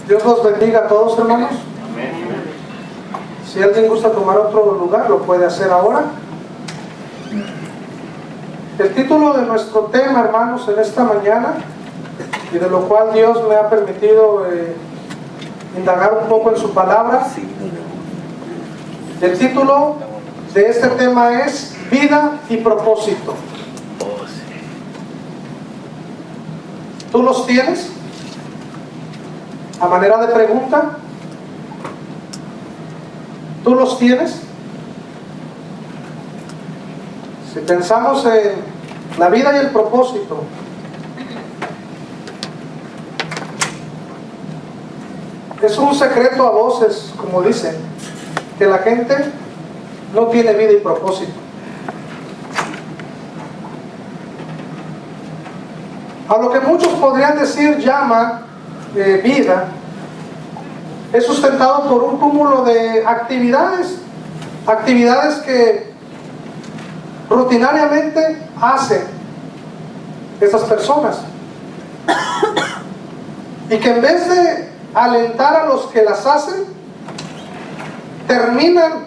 Dios los bendiga a todos, hermanos. Si alguien gusta tomar otro lugar, lo puede hacer ahora. El título de nuestro tema, hermanos, en esta mañana, y de lo cual Dios me ha permitido indagar un poco en su palabra, el título de este tema es Vida y Propósito. ¿Tú los tienes? A manera de pregunta, ¿tú los tienes? Si pensamos en la vida y el propósito, es un secreto a voces, como dicen, que la gente no tiene vida y propósito. A lo que muchos podrían decir llama vida, es sustentado por un cúmulo de actividades que rutinariamente hacen esas personas, y que en vez de alentar a los que las hacen, terminan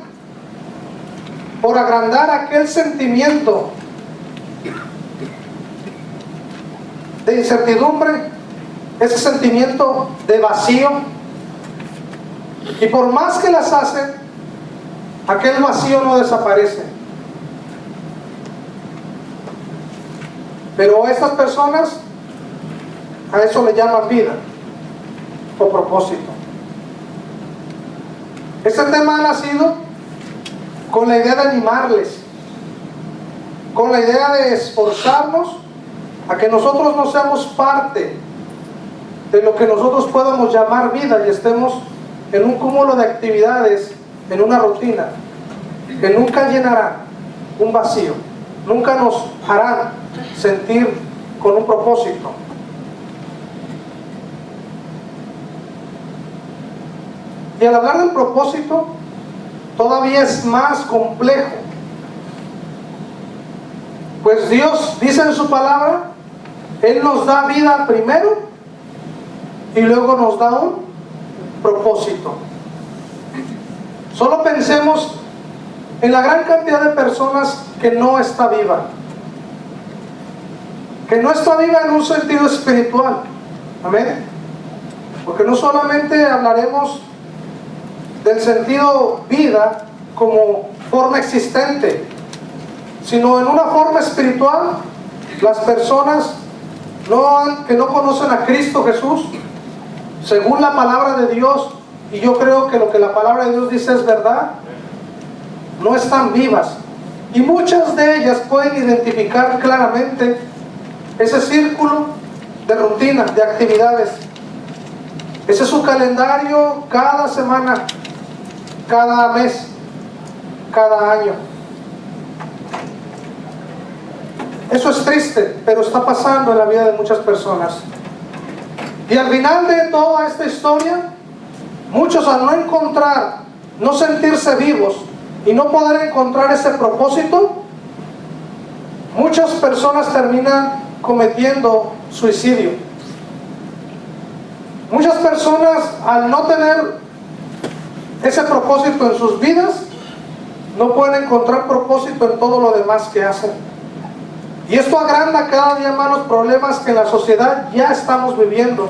por agrandar aquel sentimiento de incertidumbre, ese sentimiento de vacío, y por más que las hacen, aquel vacío no desaparece. Pero estas personas a eso le llaman vida o propósito. Este tema ha nacido con la idea de animarles, con la idea de esforzarnos a que nosotros no seamos parte de lo que nosotros podamos llamar vida y estemos en un cúmulo de actividades, en una rutina que nunca llenarán un vacío, nunca nos harán sentir con un propósito. Y al hablar del propósito, todavía es más complejo, pues Dios dice en su palabra, Él nos da vida primero y luego nos da un propósito. Solo pensemos en la gran cantidad de personas que no está viva, en un sentido espiritual. Amén. Porque no solamente hablaremos del sentido vida como forma existente, sino en una forma espiritual. Las personas que no conocen a Cristo Jesús según la palabra de Dios, y yo creo que lo que la palabra de Dios dice es verdad, no están vivas, y muchas de ellas pueden identificar claramente ese círculo de rutina, de actividades. Ese es su calendario cada semana, cada mes, cada año. Eso es triste, pero está pasando en la vida de muchas personas. Y al final de toda esta historia, muchos, al no sentirse vivos y no poder encontrar ese propósito, muchas personas terminan cometiendo suicidio. Muchas personas, al no tener ese propósito en sus vidas, no pueden encontrar propósito en todo lo demás que hacen. Y esto agranda cada día más los problemas que en la sociedad ya estamos viviendo,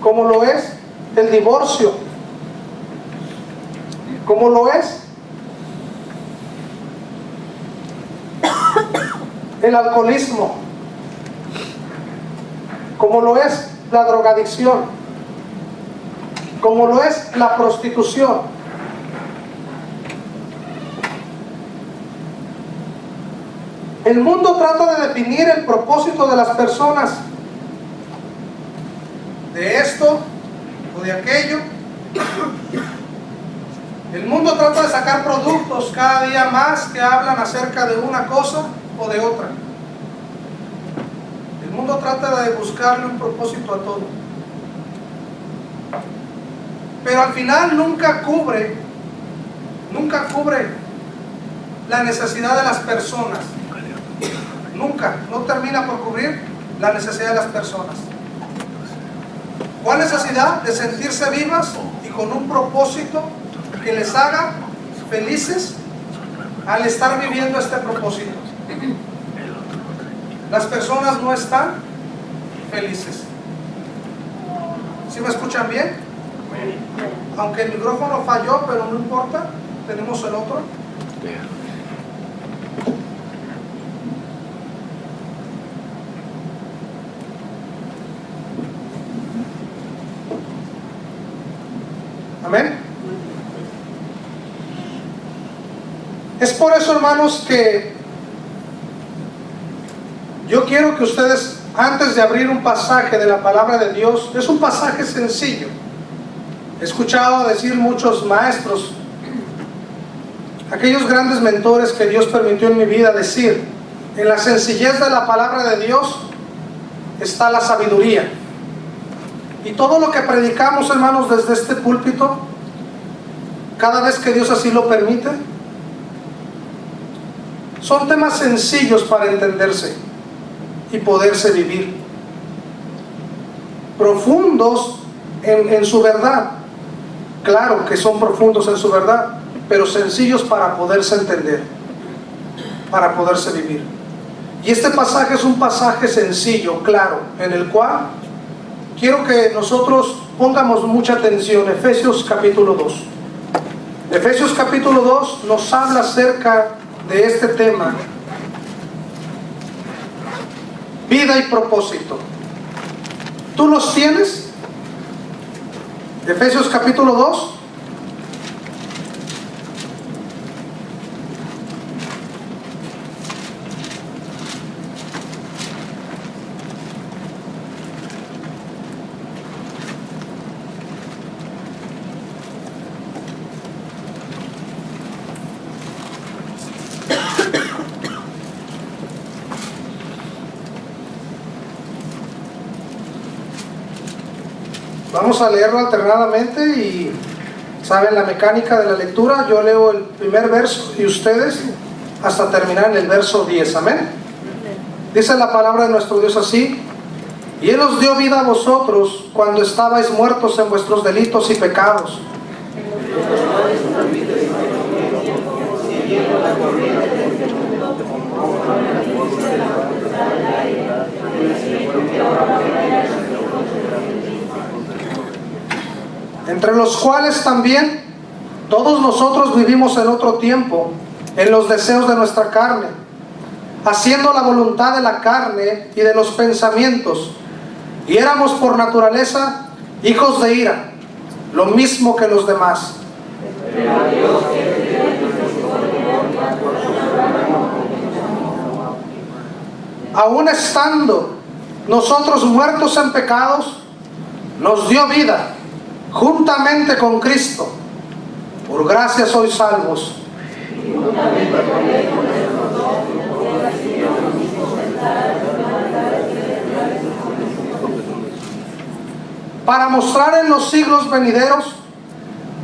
como lo es el divorcio, como lo es el alcoholismo, como lo es la drogadicción, como lo es la prostitución. El mundo trata de definir el propósito de las personas, de esto o de aquello. El mundo trata de sacar productos cada día más que hablan acerca de una cosa o de otra. El mundo trata de buscarle un propósito a todo, pero al final nunca cubre la necesidad de las personas. No termina por cubrir la necesidad de las personas. ¿Cuál necesidad? De sentirse vivas y con un propósito que les haga felices al estar viviendo este propósito. Las personas no están felices. ¿Sí me escuchan bien? Aunque el micrófono falló, pero no importa, tenemos el otro. Amén. Es por eso, hermanos, que yo quiero que ustedes, antes de abrir un pasaje de la palabra de Dios, es un pasaje sencillo. He escuchado decir muchos maestros, aquellos grandes mentores que Dios permitió en mi vida, decir, en la sencillez de la palabra de Dios está la sabiduría. Y todo lo que predicamos, hermanos, desde este púlpito, cada vez que Dios así lo permite, son temas sencillos para entenderse y poderse vivir, profundos en su verdad. Claro que son profundos en su verdad, pero sencillos para poderse entender, para poderse vivir. Y este pasaje es un pasaje sencillo, claro, en el cual quiero que nosotros pongamos mucha atención. Efesios capítulo 2. Efesios capítulo 2 nos habla acerca de este tema: vida y propósito. ¿Tú los tienes? Efesios capítulo 2. Vamos a leerlo alternadamente y saben la mecánica de la lectura. Yo leo el primer verso y ustedes hasta terminar en el verso 10. Amén. Dice la palabra de nuestro Dios así: y Él os dio vida a vosotros cuando estabais muertos en vuestros delitos y pecados, entre los cuales también todos nosotros vivimos en otro tiempo, en los deseos de nuestra carne, haciendo la voluntad de la carne y de los pensamientos, y éramos por naturaleza hijos de ira, lo mismo que los demás. Aún estando nosotros muertos en pecados, nos dio vida juntamente con Cristo. Por gracia sois salvos. Para mostrar en los siglos venideros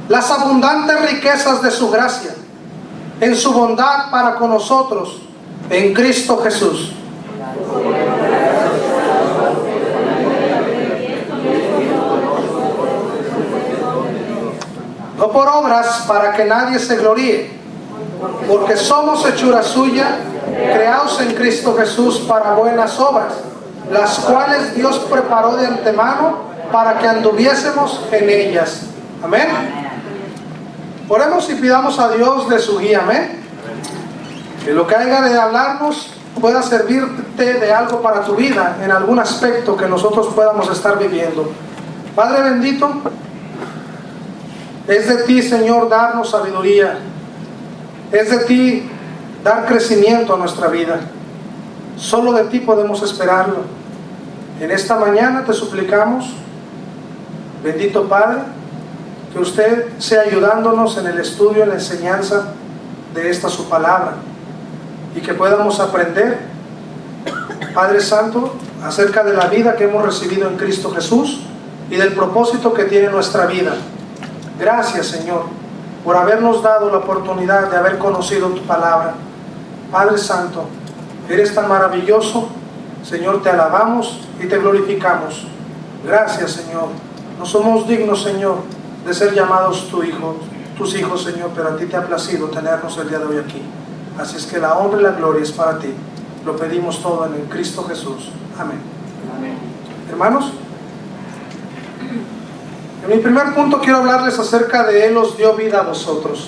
las abundantes riquezas de su gracia, en su bondad para con nosotros, en Cristo Jesús. No por obras, para que nadie se gloríe, porque somos hechura suya, creados en Cristo Jesús para buenas obras, las cuales Dios preparó de antemano para que anduviésemos en ellas. Amén. Oremos y pidamos a Dios de su guía. Amén. Que lo que haya de hablarnos pueda servirte de algo para tu vida, en algún aspecto que nosotros podamos estar viviendo. Padre bendito, es de ti, Señor, darnos sabiduría. Es de ti dar crecimiento a nuestra vida. Solo de ti podemos esperarlo. En esta mañana te suplicamos, bendito Padre, que usted sea ayudándonos en el estudio, en la enseñanza de esta su palabra, y que podamos aprender, Padre Santo, acerca de la vida que hemos recibido en Cristo Jesús y del propósito que tiene nuestra vida. Gracias, Señor, por habernos dado la oportunidad de haber conocido tu palabra. Padre Santo, eres tan maravilloso. Señor, te alabamos y te glorificamos. Gracias, Señor. No somos dignos, Señor, de ser llamados tus hijos, Señor, pero a ti te ha placido tenernos el día de hoy aquí. Así es que la honra y la gloria es para ti. Lo pedimos todo en el Cristo Jesús. Amén. Amén. Hermanos, en mi primer punto quiero hablarles acerca de Él os dio vida a vosotros.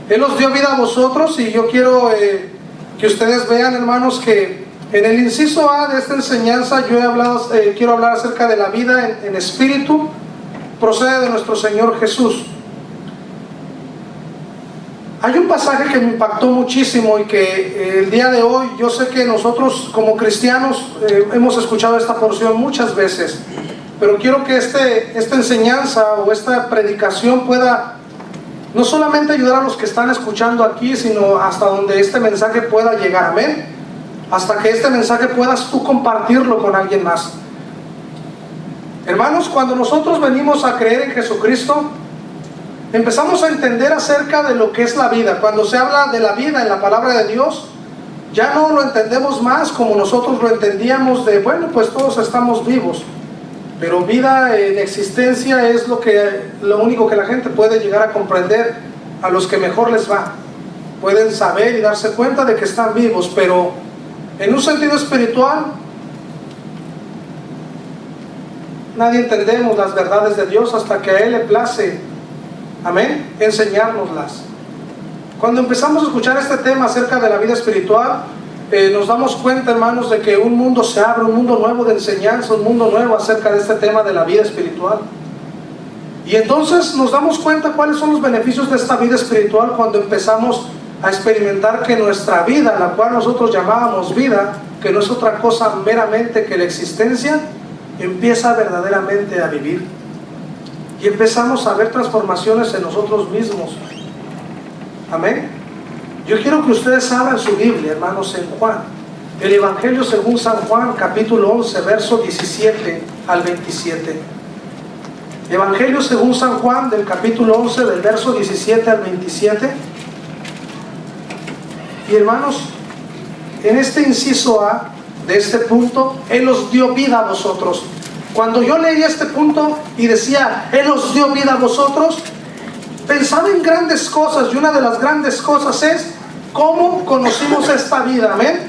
Él os dio vida a vosotros, y yo quiero que ustedes vean, hermanos, que en el inciso A de esta enseñanza yo quiero hablar acerca de la vida en espíritu. Procede de nuestro Señor Jesús. Hay un pasaje que me impactó muchísimo y que el día de hoy, yo sé que nosotros como cristianos hemos escuchado esta porción muchas veces, pero quiero que esta enseñanza o esta predicación pueda no solamente ayudar a los que están escuchando aquí, sino hasta donde este mensaje pueda llegar. Amén. Hasta que este mensaje puedas tú compartirlo con alguien más. Hermanos, cuando nosotros venimos a creer en Jesucristo, empezamos a entender acerca de lo que es la vida. Cuando se habla de la vida en la palabra de Dios, ya no lo entendemos más como nosotros lo entendíamos de, bueno, pues todos estamos vivos. Pero vida en existencia es lo único que la gente puede llegar a comprender, a los que mejor les va. Pueden saber y darse cuenta de que están vivos, pero en un sentido espiritual, nadie entendemos las verdades de Dios hasta que a Él le place, amén, enseñárnoslas. Cuando empezamos a escuchar este tema acerca de la vida espiritual, nos damos cuenta, hermanos, de que un mundo se abre, un mundo nuevo de enseñanza, un mundo nuevo acerca de este tema de la vida espiritual. Y entonces nos damos cuenta cuáles son los beneficios de esta vida espiritual cuando empezamos a experimentar que nuestra vida, la cual nosotros llamábamos vida, que no es otra cosa meramente que la existencia, empieza verdaderamente a vivir. Y empezamos a ver transformaciones en nosotros mismos. Amén. Yo quiero que ustedes abran su Biblia, hermanos, en Juan. El Evangelio según San Juan, capítulo 11, verso 17 al 27. Evangelio según San Juan, del capítulo 11, del verso 17 al 27. Y hermanos, en este inciso A de este punto, Él os dio vida a vosotros. Cuando yo leía este punto y decía, Él os dio vida a vosotros, pensaba en grandes cosas, y una de las grandes cosas es cómo conocimos esta vida. Amén.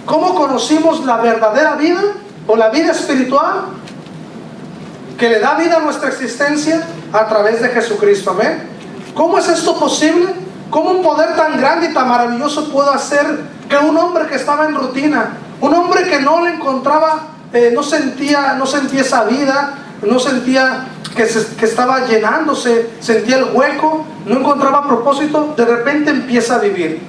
Cómo conocimos la verdadera vida o la vida espiritual que le da vida a nuestra existencia a través de Jesucristo. Amén. ¿Cómo es esto posible? ¿Cómo un poder tan grande y tan maravilloso pudo hacer que un hombre que estaba en rutina, un hombre que no le encontraba, no sentía esa vida, no sentía que estaba llenándose, sentía el hueco, no encontraba propósito, de repente empieza a vivir?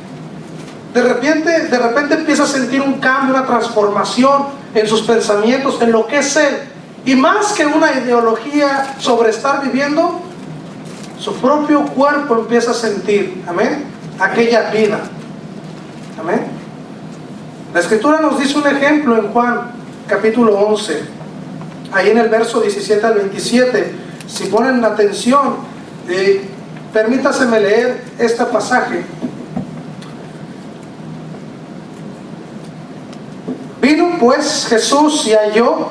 De repente empieza a sentir un cambio, una transformación en sus pensamientos, en lo que es Él. Y más que una ideología sobre estar viviendo, su propio cuerpo empieza a sentir, amén, aquella vida. Amén. La Escritura nos dice un ejemplo en Juan capítulo 11, ahí en el verso 17 al 27. Si ponen atención, permítaseme leer este pasaje. Vino pues Jesús y halló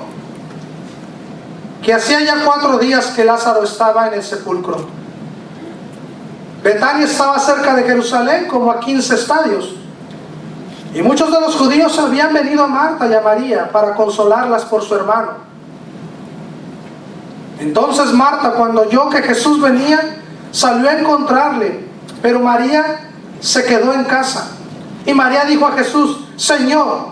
que hacía ya 4 días que Lázaro estaba en el sepulcro. Betania estaba cerca de Jerusalén, como a 15 estadios. Y muchos de los judíos habían venido a Marta y a María para consolarlas por su hermano. Entonces Marta, cuando oyó que Jesús venía, salió a encontrarle, pero María se quedó en casa. Y María dijo a Jesús: Señor,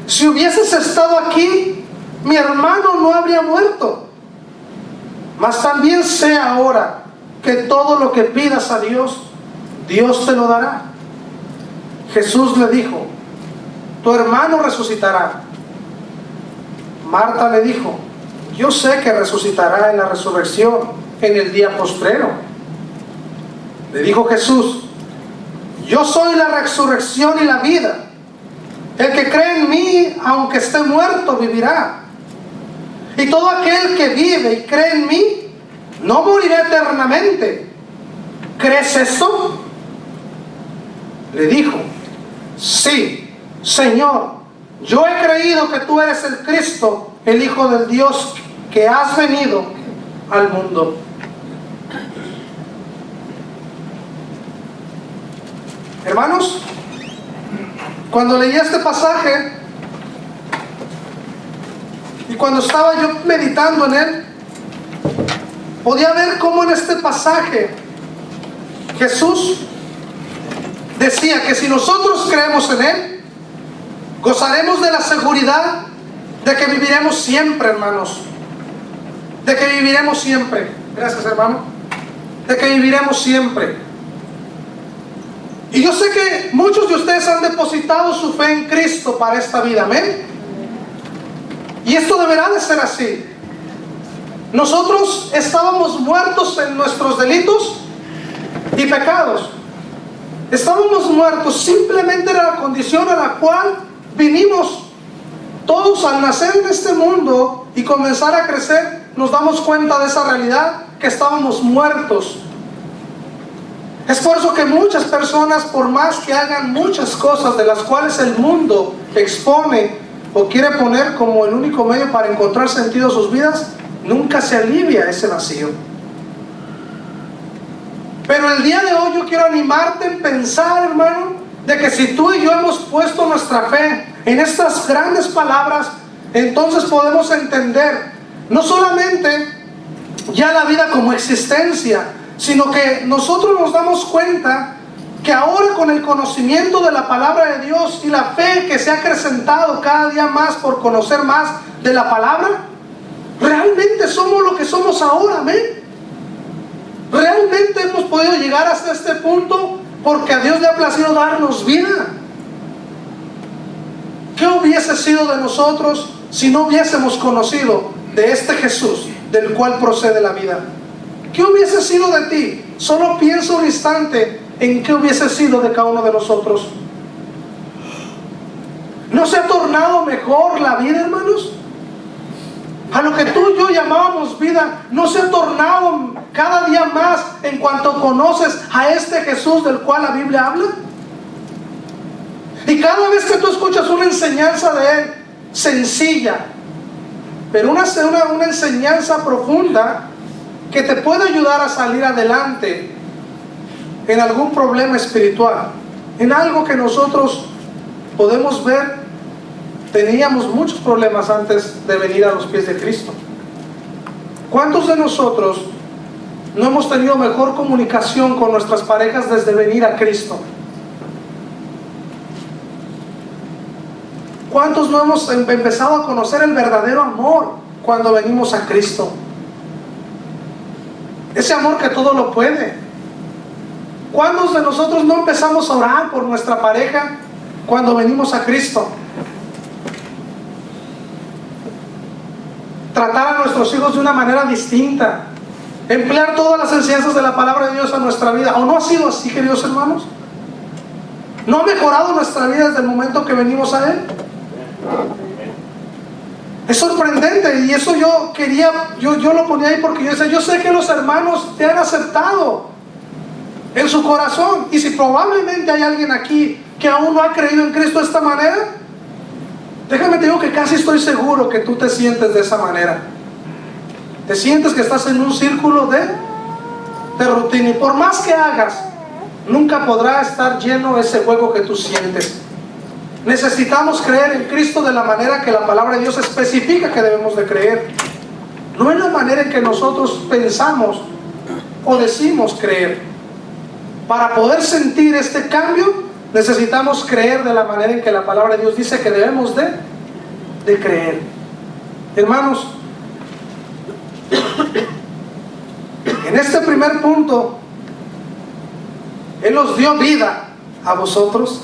si hubieses estado aquí, mi hermano no habría muerto. Mas también sé ahora que todo lo que pidas a Dios, Dios te lo dará. Jesús le dijo: tu hermano resucitará. Marta le dijo: yo sé que resucitará en la resurrección en el día postrero. Le dijo Jesús: yo soy la resurrección y la vida. El que cree en mí, aunque esté muerto, vivirá. Y todo aquel que vive y cree en mí, no morirá eternamente. ¿Crees esto? Le dijo: sí, Señor, yo he creído que tú eres el Cristo, el Hijo del Dios, que has venido al mundo. Hermanos, cuando leí este pasaje y cuando estaba yo meditando en él, podía ver cómo en este pasaje Jesús decía que si nosotros creemos en Él, gozaremos de la seguridad de que viviremos siempre, hermanos. De que viviremos siempre. Gracias, hermano. De que viviremos siempre. Y yo sé que muchos de ustedes han depositado su fe en Cristo para esta vida. Amén. Y esto deberá de ser así. Nosotros estábamos muertos en nuestros delitos y pecados. Estábamos muertos, simplemente era la condición a la cual vinimos. Todos al nacer en este mundo y comenzar a crecer, nos damos cuenta de esa realidad, que estábamos muertos. Es por eso que muchas personas, por más que hagan muchas cosas de las cuales el mundo expone o quiere poner como el único medio para encontrar sentido a sus vidas, nunca se alivia ese vacío. Pero el día de hoy yo quiero animarte en pensar, hermano, de que si tú y yo hemos puesto nuestra fe en estas grandes palabras, entonces podemos entender no solamente ya la vida como existencia, sino que nosotros nos damos cuenta que ahora, con el conocimiento de la palabra de Dios y la fe que se ha acrecentado cada día más por conocer más de la palabra, realmente somos lo que somos ahora. Amén. Realmente hemos podido llegar hasta este punto porque a Dios le ha placido darnos vida. ¿Qué hubiese sido de nosotros si no hubiésemos conocido de este Jesús del cual procede la vida? ¿Qué hubiese sido de ti? Solo piensa un instante en qué hubiese sido de cada uno de nosotros. ¿No se ha tornado mejor la vida, hermanos? A lo que tú y yo llamábamos vida, ¿no se ha tornado cada día más en cuanto conoces a este Jesús del cual la Biblia habla? Y cada vez que tú escuchas una enseñanza de Él, sencilla, pero una enseñanza profunda que te puede ayudar a salir adelante en algún problema espiritual, en algo que nosotros podemos ver. Teníamos muchos problemas antes de venir a los pies de Cristo. ¿Cuántos de nosotros no hemos tenido mejor comunicación con nuestras parejas desde venir a Cristo? ¿Cuántos no hemos empezado a conocer el verdadero amor cuando venimos a Cristo? Ese amor que todo lo puede. ¿Cuántos de nosotros no empezamos a orar por nuestra pareja cuando venimos a Cristo? Tratar a nuestros hijos de una manera distinta, emplear todas las enseñanzas de la palabra de Dios a nuestra vida. ¿O no ha sido así, queridos hermanos? ¿No ha mejorado nuestra vida desde el momento que venimos a Él? Es sorprendente, y eso yo lo ponía ahí porque yo decía, yo sé que los hermanos te han aceptado en su corazón, y si probablemente hay alguien aquí que aún no ha creído en Cristo de esta manera, déjame te digo que casi estoy seguro que tú te sientes de esa manera. Te sientes que estás en un círculo de rutina, y por más que hagas, nunca podrá estar lleno ese hueco que tú sientes. Necesitamos creer en Cristo de la manera que la palabra de Dios especifica que debemos de creer, no en la manera en que nosotros pensamos o decimos creer. Para poder sentir este cambio, necesitamos creer de la manera en que la palabra de Dios dice que debemos de creer. Hermanos, en este primer punto, Él nos dio vida a vosotros.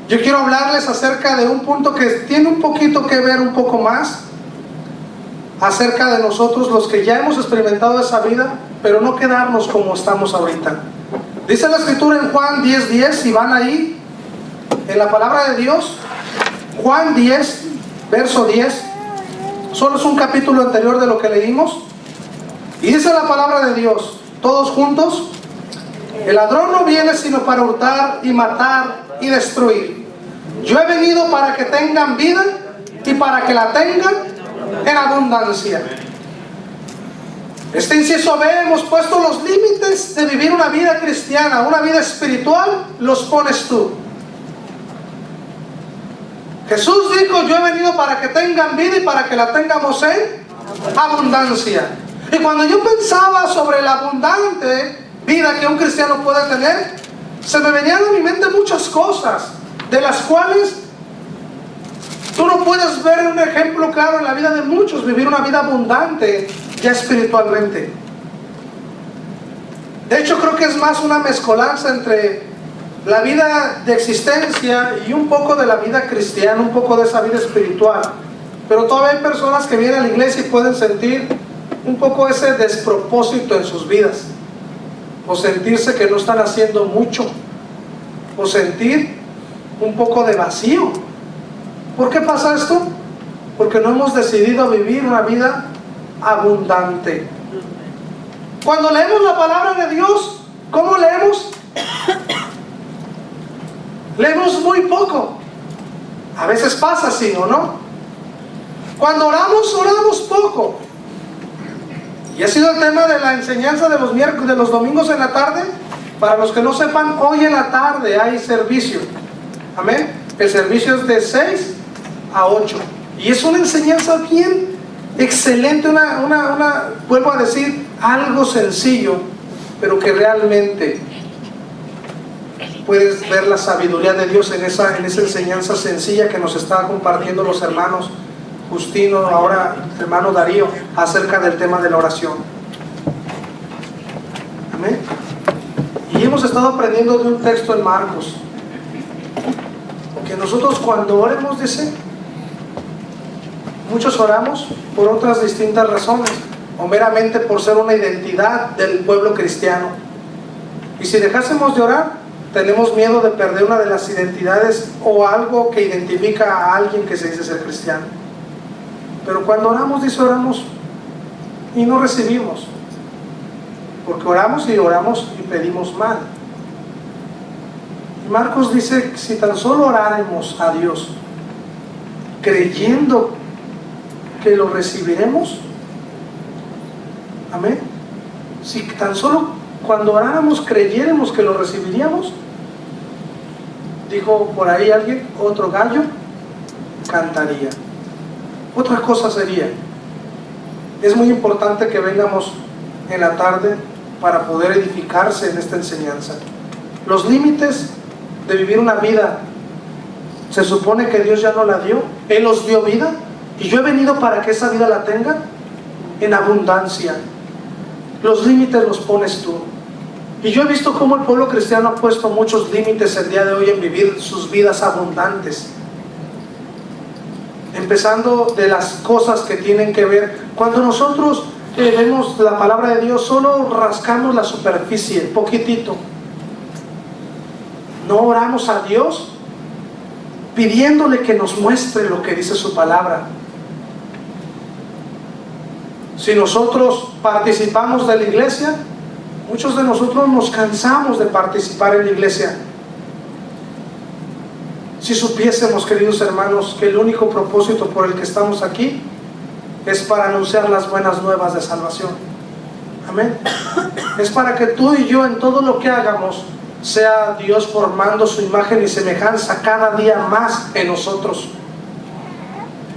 Yo quiero hablarles acerca de un punto que tiene un poquito que ver, un poco más, acerca de nosotros, los que ya hemos experimentado esa vida, pero no quedarnos como estamos ahorita. Dice la Escritura en Juan 10:10, si van ahí, en la palabra de Dios, Juan 10, verso 10, solo es un capítulo anterior de lo que leímos, y dice la palabra de Dios, todos juntos: el ladrón no viene sino para hurtar y matar y destruir. Yo he venido para que tengan vida y para que la tengan en abundancia. Este inciso B, hemos puesto los límites de vivir una vida cristiana, una vida espiritual, los pones tú. Jesús dijo: yo he venido para que tengan vida y para que la tengamos en abundancia. Y cuando yo pensaba sobre la abundante vida que un cristiano puede tener, se me venían a mi mente muchas cosas, de las cuales tú no puedes ver un ejemplo claro en la vida de muchos, vivir una vida abundante ya espiritualmente. De hecho, creo que es más una mezcolanza entre la vida de existencia y un poco de la vida cristiana, un poco de esa vida espiritual. Pero todavía hay personas que vienen a la iglesia y pueden sentir un poco ese despropósito en sus vidas, o sentirse que no están haciendo mucho, o sentir un poco de vacío. ¿Por qué pasa esto? Porque no hemos decidido vivir una vida abundante. Cuando leemos la palabra de Dios, ¿cómo leemos? Leemos muy poco. A veces pasa así, ¿o no? Cuando oramos poco. Y ha sido el tema de la enseñanza de los domingos en la tarde. Para los que no sepan, hoy en la tarde hay servicio. Amén. El servicio es de 6 a 8. Y es una enseñanza bien excelente, vuelvo a decir, algo sencillo, pero que realmente puedes ver la sabiduría de Dios en esa enseñanza sencilla que nos está compartiendo los hermanos Justino, ahora hermano Darío, acerca del tema de la oración. Amén. Y hemos estado aprendiendo de un texto en Marcos, que nosotros cuando oremos, dice, muchos oramos por otras distintas razones, o meramente por ser una identidad del pueblo cristiano. Y si dejásemos de orar, tenemos miedo de perder una de las identidades o algo que identifica a alguien que se dice ser cristiano. Pero cuando oramos, dice, oramos y no recibimos, porque oramos y pedimos mal. Y Marcos dice, si tan solo oráremos a Dios creyendo que lo recibiremos, amén, si tan solo cuando oráramos creyéramos que lo recibiríamos, dijo por ahí alguien, otro gallo cantaría, otra cosa sería. Es muy importante que vengamos en la tarde para poder edificarse en esta enseñanza. Los límites de vivir una vida, se supone que Dios ya no la dio, Él los dio vida, y yo he venido para que esa vida la tenga en abundancia. Los límites los pones tú. Y yo he visto cómo el pueblo cristiano ha puesto muchos límites el día de hoy en vivir sus vidas abundantes. Empezando de las cosas que tienen que ver, cuando nosotros vemos la palabra de Dios, solo rascamos la superficie, poquitito. No oramos a Dios pidiéndole que nos muestre lo que dice su palabra. Si nosotros participamos de la iglesia, muchos de nosotros nos cansamos de participar en la iglesia. Si supiésemos, queridos hermanos, que el único propósito por el que estamos aquí es para anunciar las buenas nuevas de salvación. Amén. Es para que tú y yo en todo lo que hagamos sea Dios formando su imagen y semejanza cada día más en nosotros.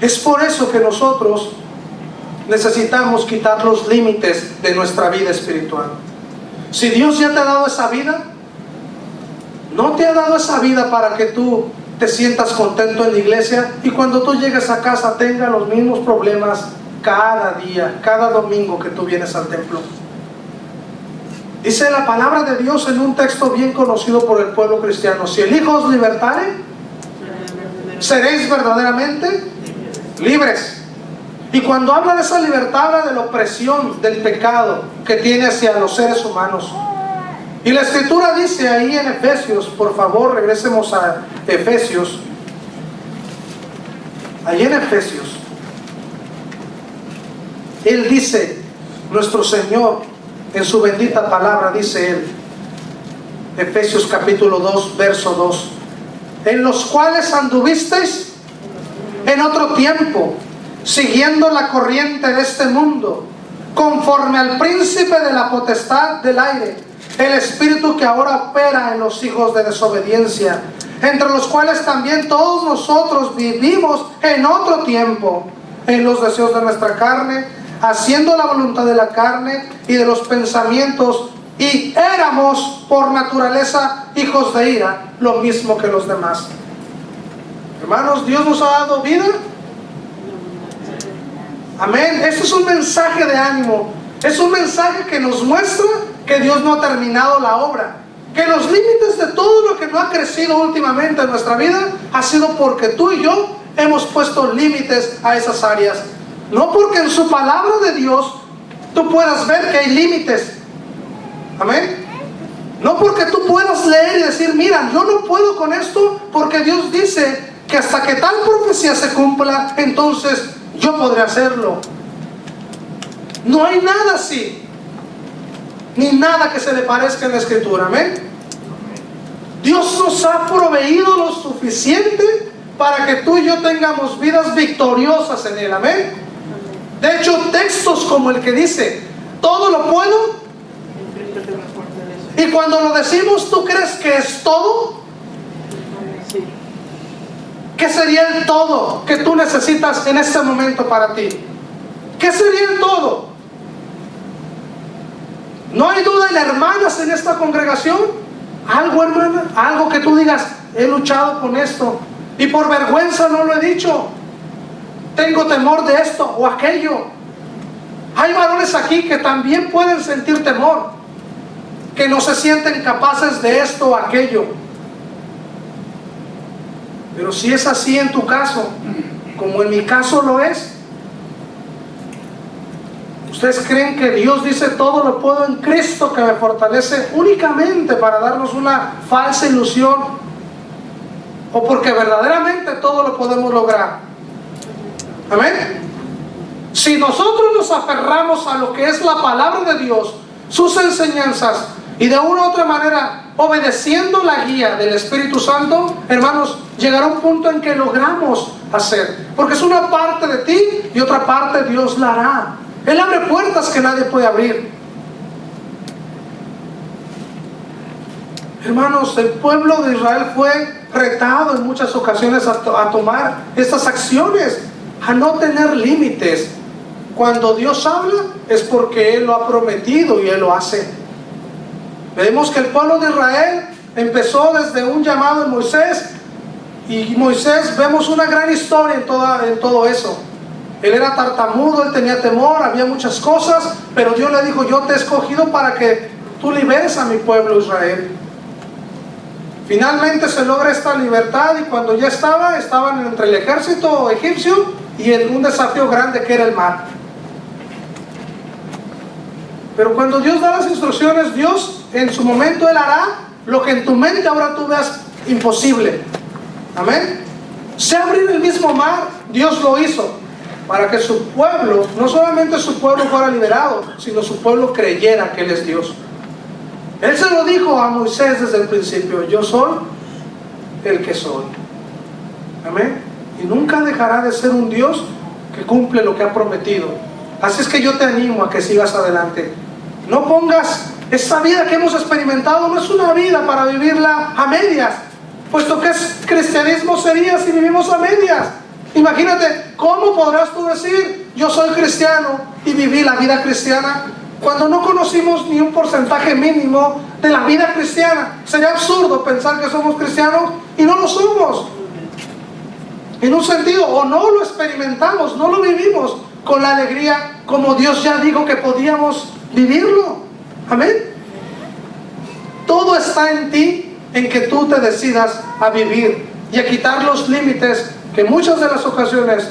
Es por eso que nosotros necesitamos quitar los límites de nuestra vida espiritual. Si Dios ya te ha dado esa vida, no te ha dado esa vida para que tú te sientas contento en la iglesia y cuando tú llegues a casa tenga los mismos problemas cada día, cada domingo que tú vienes al templo. Dice la palabra de Dios en un texto bien conocido por el pueblo cristiano: si el Hijo os libertare, seréis verdaderamente libres. Y cuando habla de esa libertad, habla de la opresión del pecado que tiene hacia los seres humanos. Y la Escritura dice ahí en Efesios, por favor regresemos a Efesios, ahí en Efesios, Él dice, nuestro Señor, en su bendita palabra, dice Él, Efesios capítulo 2, verso 2, en los cuales anduvisteis en otro tiempo, siguiendo la corriente de este mundo, conforme al príncipe de la potestad del aire, el espíritu que ahora opera en los hijos de desobediencia, entre los cuales también todos nosotros vivimos en otro tiempo, en los deseos de nuestra carne, haciendo la voluntad de la carne y de los pensamientos, y éramos por naturaleza hijos de ira, lo mismo que los demás. Hermanos, Dios nos ha dado vida. Amén. Esto es un mensaje de ánimo. Es un mensaje que nos muestra que Dios no ha terminado la obra. Que los límites de todo lo que no ha crecido últimamente en nuestra vida ha sido porque tú y yo hemos puesto límites a esas áreas. No porque en su palabra de Dios tú puedas ver que hay límites. Amén. No porque tú puedas leer y decir, mira, yo no puedo con esto porque Dios dice que hasta que tal profecía se cumpla, entonces yo podré hacerlo. No hay nada así, ni nada que se le parezca en la Escritura. Amén. Dios nos ha proveído lo suficiente para que tú y yo tengamos vidas victoriosas en Él. Amén. De hecho, textos como el que dice, todo lo puedo, y cuando lo decimos, ¿tú crees que es todo? ¿Qué sería el todo que tú necesitas en este momento para ti? ¿Qué sería el todo? No hay duda en hermanas en esta congregación. Algo, hermana, algo que tú digas, he luchado con esto y por vergüenza no lo he dicho. Tengo temor de esto o aquello. Hay varones aquí que también pueden sentir temor, que no se sienten capaces de esto o aquello. Pero si es así en tu caso, como en mi caso lo es, ¿ustedes creen que Dios dice todo lo puedo en Cristo que me fortalece únicamente para darnos una falsa ilusión? ¿O porque verdaderamente todo lo podemos lograr? Amén. Si nosotros nos aferramos a lo que es la palabra de Dios, sus enseñanzas, y de una u otra manera obedeciendo la guía del Espíritu Santo, hermanos, llegará un punto en que logramos hacer, porque es una parte de ti y otra parte Dios la hará. Él abre puertas que nadie puede abrir. Hermanos, el pueblo de Israel fue retado en muchas ocasiones a tomar estas acciones, a no tener límites. Cuando Dios habla es porque Él lo ha prometido y Él lo hace. Vemos que el pueblo de Israel empezó desde un llamado de Moisés, y Moisés, vemos una gran historia en todo eso. Él era tartamudo, él tenía temor, había muchas cosas, pero Dios le dijo, yo te he escogido para que tú liberes a mi pueblo Israel. Finalmente se logra esta libertad, y cuando ya estaban entre el ejército egipcio y un desafío grande que era el mar. Pero cuando Dios da las instrucciones, Dios en su momento Él hará lo que en tu mente ahora tú veas imposible. Amén. Se abrió el mismo mar, Dios lo hizo para que su pueblo, no solamente su pueblo fuera liberado, sino su pueblo creyera que Él es Dios. Él se lo dijo a Moisés desde el principio, yo soy el que soy. Amén. Y nunca dejará de ser un Dios que cumple lo que ha prometido. Así es que yo te animo a que sigas adelante. No pongas esta vida que hemos experimentado, no es una vida para vivirla a medias, puesto que cristianismo sería si vivimos a medias. Imagínate, ¿cómo podrás tú decir yo soy cristiano y viví la vida cristiana cuando no conocimos ni un porcentaje mínimo de la vida cristiana? Sería absurdo pensar que somos cristianos y no lo somos. En un sentido, o no lo experimentamos, no lo vivimos con la alegría como Dios ya dijo que podíamos vivirlo. Amén. Todo está en ti, en que tú te decidas a vivir y a quitar los límites que muchas de las ocasiones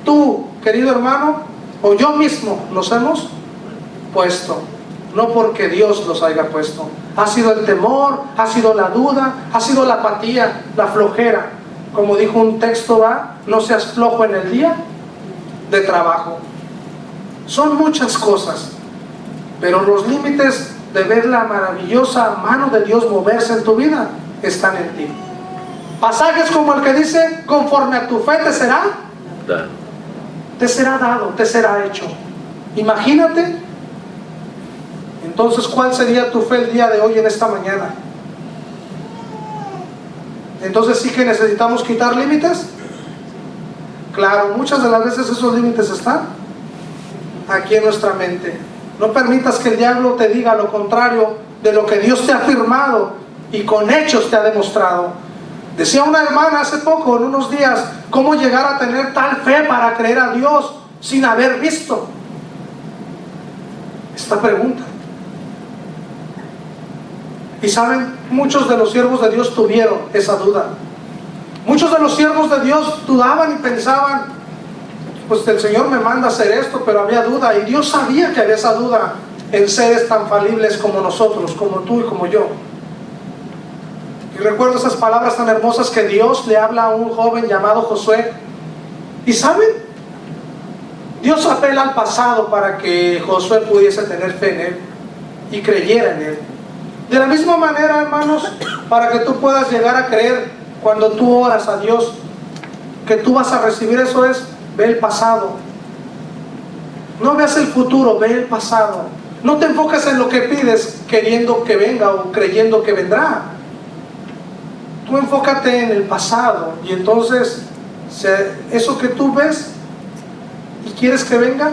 tú, querido hermano, o yo mismo nos hemos puesto. No porque Dios los haya puesto. Ha sido el temor, ha sido la duda, ha sido la apatía, la flojera. Como dijo un texto, no seas flojo en el día de trabajo. Son muchas cosas, pero los límites de ver la maravillosa mano de Dios moverse en tu vida están en ti. Pasajes como el que dice, conforme a tu fe te será dado, te será hecho. Imagínate. Entonces, ¿cuál sería tu fe el día de hoy, en esta mañana? Entonces, ¿sí que necesitamos quitar límites? Claro, muchas de las veces esos límites están aquí en nuestra mente. No permitas que el diablo te diga lo contrario de lo que Dios te ha afirmado y con hechos te ha demostrado. Decía una hermana hace poco, en unos días, cómo llegar a tener tal fe para creer a Dios sin haber visto esta pregunta. Y saben, muchos de los siervos de Dios tuvieron esa duda. Muchos de los siervos de Dios dudaban y pensaban, pues el Señor me manda a hacer esto, pero había duda. Y Dios sabía que había esa duda en seres tan falibles como nosotros, como tú y como yo. Y recuerdo esas palabras tan hermosas que Dios le habla a un joven llamado Josué. ¿Y saben? Dios apela al pasado para que Josué pudiese tener fe en Él y creyera en Él. De la misma manera, hermanos, para que tú puedas llegar a creer cuando tú oras a Dios que tú vas a recibir eso, es ve el pasado. No veas el futuro, ve el pasado. No te enfoques en lo que pides queriendo que venga o creyendo que vendrá. Tú enfócate en el pasado, y entonces eso que tú ves y quieres que venga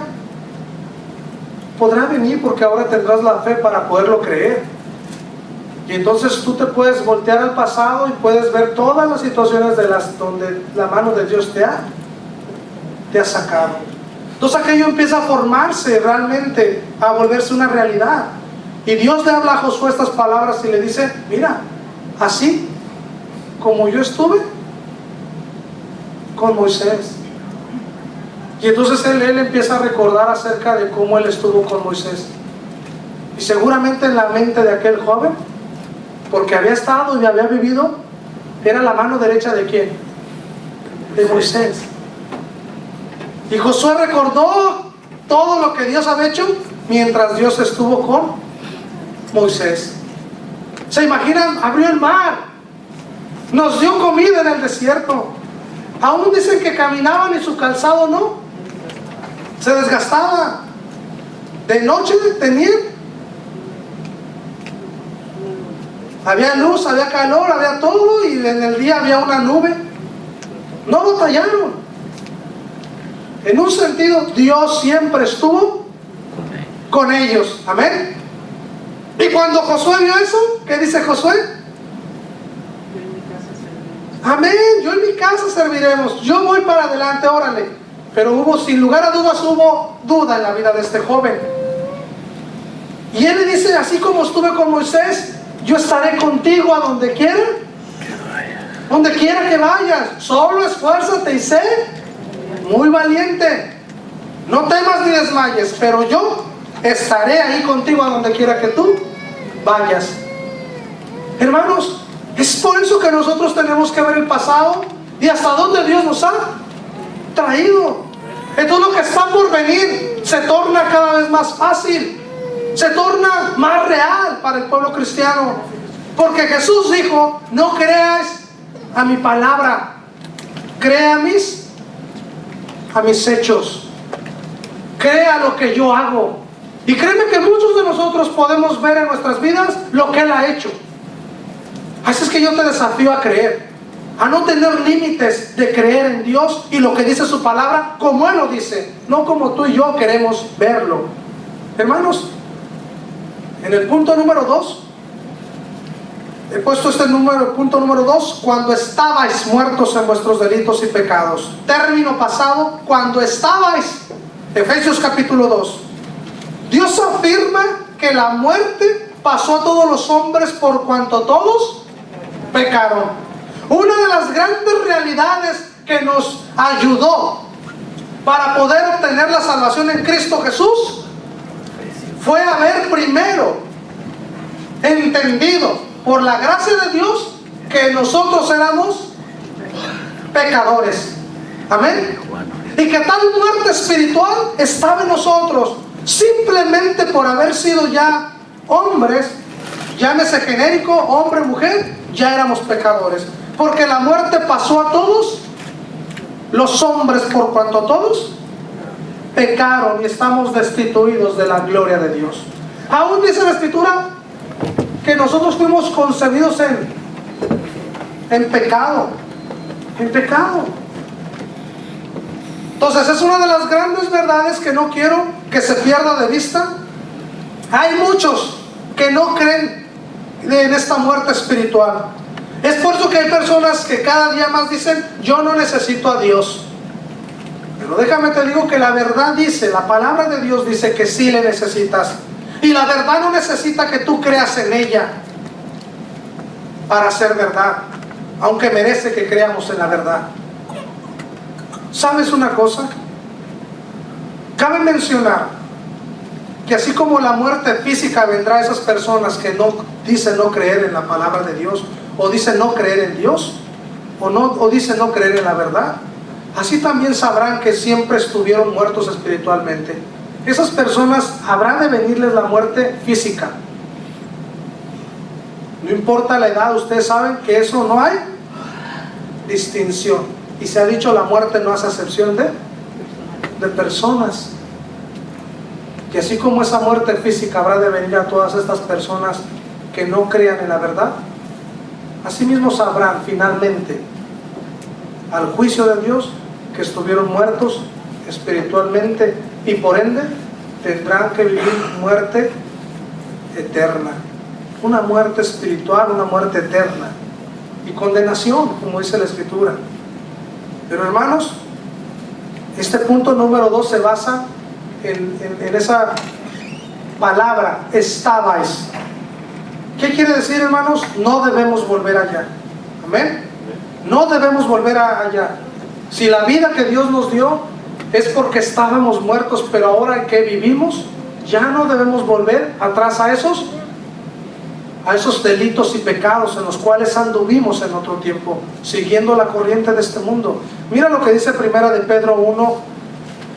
podrá venir, porque ahora tendrás la fe para poderlo creer. Y entonces tú te puedes voltear al pasado y puedes ver todas las situaciones donde la mano de Dios te ha sacado. Entonces aquello empieza a formarse realmente, a volverse una realidad. Y Dios le habla a Josué estas palabras y le dice, mira, así como yo estuve con Moisés. Y entonces él empieza a recordar acerca de cómo él estuvo con Moisés. Y seguramente en la mente de aquel joven, porque había estado y había vivido, era la mano derecha ¿de quién? De Moisés. Y Josué recordó todo lo que Dios había hecho mientras Dios estuvo con Moisés. ¿Se imaginan? Abrió el mar, nos dio comida en el desierto. Aún dicen que caminaban y su calzado no se desgastaba. De noche tenían, había luz, había calor, había todo, y en el día había una nube. No batallaron. En un sentido, Dios siempre estuvo con ellos. Amén. Y cuando Josué vio eso, ¿qué dice Josué? Amén, yo en mi casa serviremos, yo voy para adelante, órale. Pero sin lugar a dudas, hubo duda en la vida de este joven. Y él le dice, así como estuve con Moisés, yo estaré contigo a donde quiera que vayas. Solo esfuérzate y sé muy valiente. No temas ni desmayes, pero yo estaré ahí contigo a donde quiera que tú vayas. Hermanos, es por eso que nosotros tenemos que ver el pasado y hasta dónde Dios nos ha traído. Entonces lo que está por venir se torna cada vez más fácil, se torna más real para el pueblo cristiano, porque Jesús dijo, no creas a mi palabra, crea a mis hechos, crea lo que yo hago. Y créeme que muchos de nosotros podemos ver en nuestras vidas lo que Él ha hecho. Así es que yo te desafío a creer, a no tener límites de creer en Dios y lo que dice su palabra, como Él lo dice, no como tú y yo queremos verlo. Hermanos, en el punto número 2, he puesto punto número 2, cuando estabais muertos en vuestros delitos y pecados. Término pasado, cuando estabais. Efesios capítulo 2. Dios afirma que la muerte pasó a todos los hombres por cuanto todos pecaron. Una de las grandes realidades que nos ayudó para poder obtener la salvación en Cristo Jesús fue haber primero entendido por la gracia de Dios que nosotros éramos pecadores. Amén. Y que tal muerte espiritual estaba en nosotros simplemente por haber sido ya hombres, llámese genérico, hombre, mujer, ya éramos pecadores. Porque la muerte pasó a todos los hombres por cuanto todos pecaron y estamos destituidos de la gloria de Dios. Aún dice la Escritura que nosotros fuimos concebidos en pecado. En pecado. Entonces es una de las grandes verdades que no quiero que se pierda de vista. Hay muchos que no creen en esta muerte espiritual. Es por eso que hay personas que cada día más dicen: yo no necesito a Dios. Pero déjame te digo que la verdad dice, la palabra de Dios dice que sí le necesitas. Y la verdad no necesita que tú creas en ella para ser verdad, aunque merece que creamos en la verdad. ¿Sabes una cosa? Cabe mencionar que así como la muerte física vendrá a esas personas que no dicen no creer en la palabra de Dios, o dicen no creer en Dios, o dicen no creer en la verdad, así también sabrán que siempre estuvieron muertos espiritualmente. Esas personas habrá de venirles la muerte física. No importa la edad, ustedes saben que eso no hay distinción. Y se ha dicho, la muerte no hace acepción de personas. Que así como esa muerte física habrá de venir a todas estas personas que no crean en la verdad, así mismo sabrán finalmente al juicio de Dios que estuvieron muertos espiritualmente y por ende tendrán que vivir muerte eterna. Una muerte espiritual, una muerte eterna y condenación, como dice la Escritura. Pero hermanos, este punto número 2 se basa en esa palabra, estabais. ¿Qué quiere decir, hermanos? No debemos volver allá. Amén. No debemos volver allá. Si la vida que Dios nos dio es porque estábamos muertos, pero ahora que vivimos, ya no debemos volver atrás a esos delitos y pecados en los cuales anduvimos en otro tiempo, siguiendo la corriente de este mundo. Mira lo que dice Primera de Pedro 1.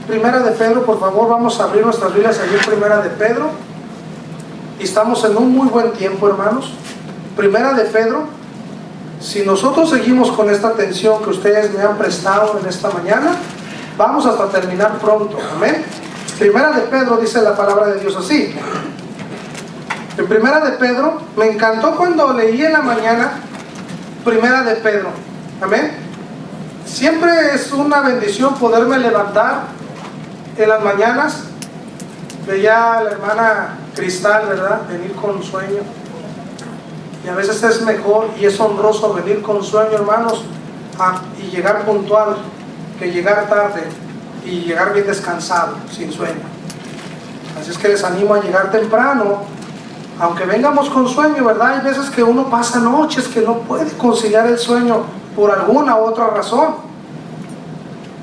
Primera de Pedro, por favor, vamos a abrir nuestras Biblias allí en Primera de Pedro. Y estamos en un muy buen tiempo, hermanos. Primera de Pedro. Si nosotros seguimos con esta atención que ustedes me han prestado en esta mañana, vamos hasta terminar pronto. Amén. Primera de Pedro dice la palabra de Dios así. En Primera de Pedro, me encantó cuando leí en la mañana Primera de Pedro. Amén. Siempre es una bendición poderme levantar en las mañanas. Veía a la hermana Cristal, ¿verdad?, venir con sueño. Y a veces es mejor y es honroso venir con sueño, hermanos, y llegar puntual, que llegar tarde y llegar bien descansado, sin sueño. Así es que les animo a llegar temprano, aunque vengamos con sueño, ¿verdad? Hay veces que uno pasa noches que no puede conciliar el sueño por alguna u otra razón.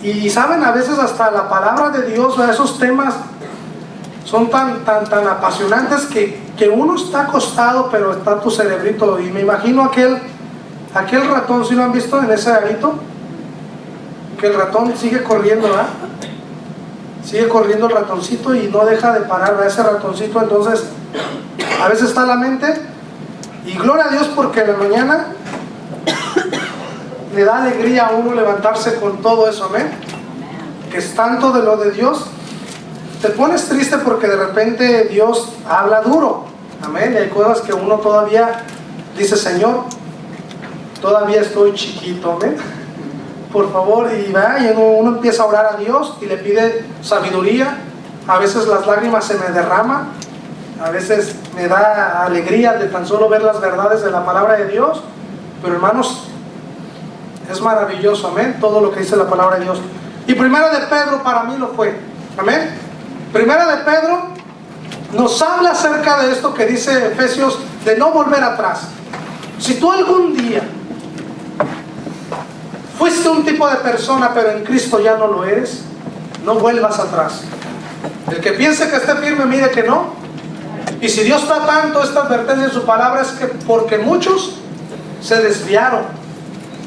Y saben, a veces hasta la palabra de Dios, ¿verdad?, esos temas son tan apasionantes que uno está acostado, pero está tu cerebrito. Y me imagino aquel ratón, ¿sí lo han visto en ese arito? Que el ratón sigue corriendo, ¿verdad? Sigue corriendo el ratoncito y no deja de parar, ¿verdad?, ese ratoncito. Entonces, a veces está la mente, y gloria a Dios porque en la mañana le da alegría a uno levantarse con todo eso, amén. Que es tanto de lo de Dios. Te pones triste porque de repente Dios habla duro, amén. Y hay cosas que uno todavía dice: Señor, todavía estoy chiquito, amén, por favor. Y uno empieza a orar a Dios y le pide sabiduría. A veces las lágrimas se me derraman, a veces me da alegría de tan solo ver las verdades de la palabra de Dios. Pero hermanos, es maravilloso, amén, todo lo que dice la palabra de Dios. Y Primera de Pedro para mí lo fue, amén. Primera de Pedro nos habla acerca de esto que dice Efesios, de no volver atrás. Si tú algún día fuiste un tipo de persona, pero en Cristo ya no lo eres, no vuelvas atrás. El que piense que esté firme, mire que no. Y si Dios da tanto esta advertencia en su palabra, es que porque muchos se desviaron,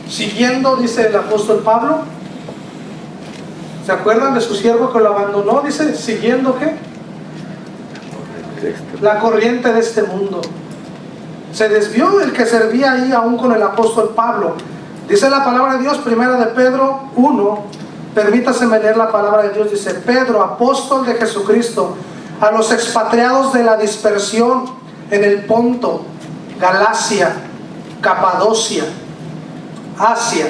siguiendo, dice el apóstol Pablo. ¿Se acuerdan de su siervo que lo abandonó? Dice, ¿siguiendo qué? La corriente de este mundo. Se desvió el que servía ahí aún con el apóstol Pablo. Dice la palabra de Dios, Primera de Pedro 1, Permítaseme leer la palabra de Dios. Dice: Pedro, apóstol de Jesucristo, a los expatriados de la dispersión en el Ponto, Galacia, Capadocia, Asia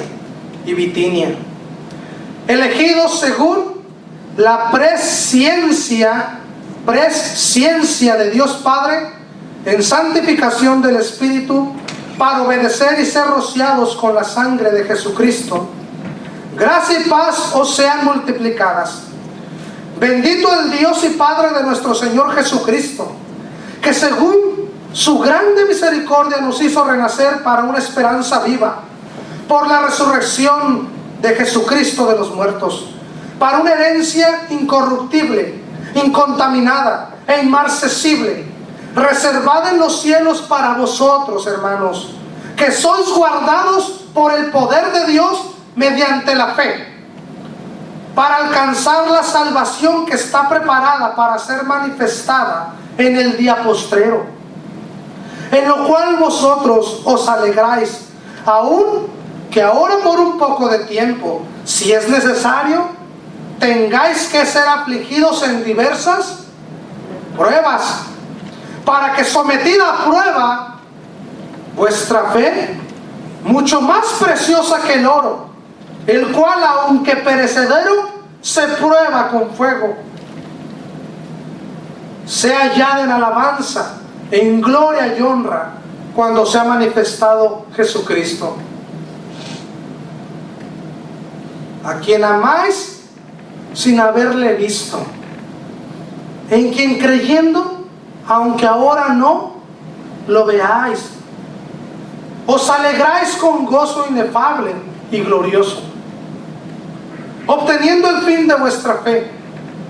y Bitinia, elegidos según la presciencia de Dios Padre, en santificación del Espíritu, para obedecer y ser rociados con la sangre de Jesucristo. Gracia y paz os sean multiplicadas. Bendito el Dios y Padre de nuestro Señor Jesucristo, que según su grande misericordia nos hizo renacer para una esperanza viva, por la resurrección de Jesucristo de los muertos, para una herencia incorruptible, incontaminada e inmarcesible, reservada en los cielos para vosotros, hermanos, que sois guardados por el poder de Dios mediante la fe, para alcanzar la salvación que está preparada para ser manifestada en el día postrero, en lo cual vosotros os alegráis, aun que ahora por un poco de tiempo, si es necesario, tengáis que ser afligidos en diversas pruebas, para que sometida a prueba vuestra fe, mucho más preciosa que el oro, el cual aunque perecedero se prueba con fuego, sea hallada en alabanza, en gloria y honra, cuando sea manifestado Jesucristo, a quien amáis sin haberle visto, en quien creyendo, aunque ahora no lo veáis, os alegráis con gozo inefable y glorioso, obteniendo el fin de vuestra fe,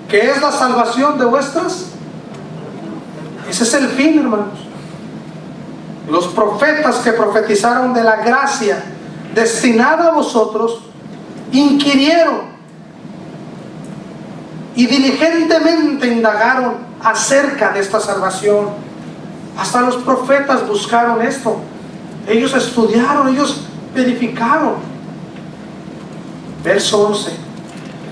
que es la salvación de vuestras. Ese es el fin, hermanos. Los profetas que profetizaron de la gracia destinada a vosotros inquirieron y diligentemente indagaron acerca de esta salvación. Hasta los profetas buscaron esto. Ellos estudiaron, ellos verificaron. Verso 11: